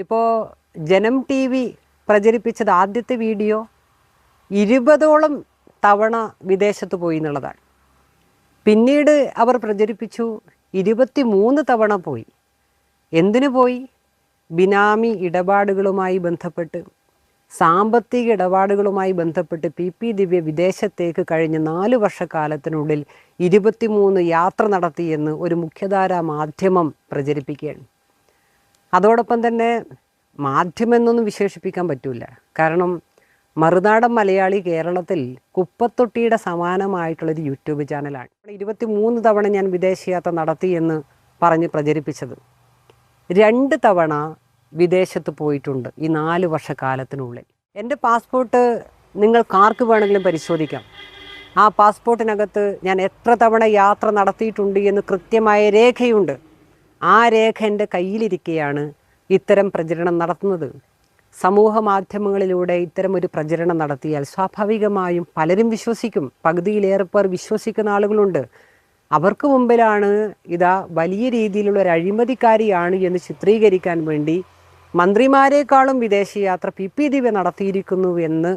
ഇപ്പോൾ ജനം T V പ്രചരിപ്പിച്ചത് ആദ്യത്തെ വീഡിയോ 20ഓളം തവണ വിദേശത്ത് പോയി എന്നുള്ളതാണ്. പിന്നീട് അവർ പ്രചരിപ്പിച്ചു 23 തവണ പോയി. എന്തിനു പോയി? ബിനാമി ഇടപാടുകളുമായി ബന്ധപ്പെട്ട്, സാമ്പത്തിക ഇടപാടുകളുമായി ബന്ധപ്പെട്ട് പി ദിവ്യ വിദേശത്തേക്ക് കഴിഞ്ഞ 4 വർഷക്കാലത്തിനുള്ളിൽ 23 യാത്ര നടത്തിയെന്ന് ഒരു മുഖ്യധാരാ മാധ്യമം പ്രചരിപ്പിക്കുകയാണ്. അതോടൊപ്പം തന്നെ മാധ്യമമെന്നൊന്നും വിശേഷിപ്പിക്കാൻ പറ്റില്ല. കാരണം മറുനാടൻ മലയാളി കേരളത്തിൽ കുപ്പത്തൊട്ടിയുടെ സമാനമായിട്ടുള്ളൊരു യൂട്യൂബ് ചാനലാണ്. 23 തവണ ഞാൻ വിദേശയാത്ര നടത്തി എന്ന് പറഞ്ഞ് പ്രചരിപ്പിച്ചത്. 2 തവണ വിദേശത്ത് പോയിട്ടുണ്ട് ഈ 4 വർഷക്കാലത്തിനുള്ളിൽ. എൻ്റെ പാസ്പോർട്ട് നിങ്ങൾക്കാർക്ക് വേണമെങ്കിലും പരിശോധിക്കാം. ആ പാസ്പോർട്ടിനകത്ത് ഞാൻ എത്ര തവണ യാത്ര നടത്തിയിട്ടുണ്ട് എന്ന് കൃത്യമായ രേഖയുണ്ട്. ആ രേഖ എൻ്റെ കയ്യിലിരിക്കെയാണ് ഇത്തരം പ്രചരണം നടത്തുന്നത്. സമൂഹ മാധ്യമങ്ങളിലൂടെ ഇത്തരം ഒരു പ്രചരണം നടത്തിയാൽ സ്വാഭാവികമായും പലരും വിശ്വസിക്കും. പകുതിയിലേറെ പേർ വിശ്വസിക്കുന്ന ആളുകളുണ്ട്. അവർക്ക് മുമ്പിലാണ് ഇതാ വലിയ രീതിയിലുള്ള ഒരു അഴിമതിക്കാരിയാണ് എന്ന് ചിത്രീകരിക്കാൻ വേണ്ടി മന്ത്രിമാരെക്കാളും വിദേശയാത്ര പി ദിവ്യ നടത്തിയിരിക്കുന്നു എന്ന്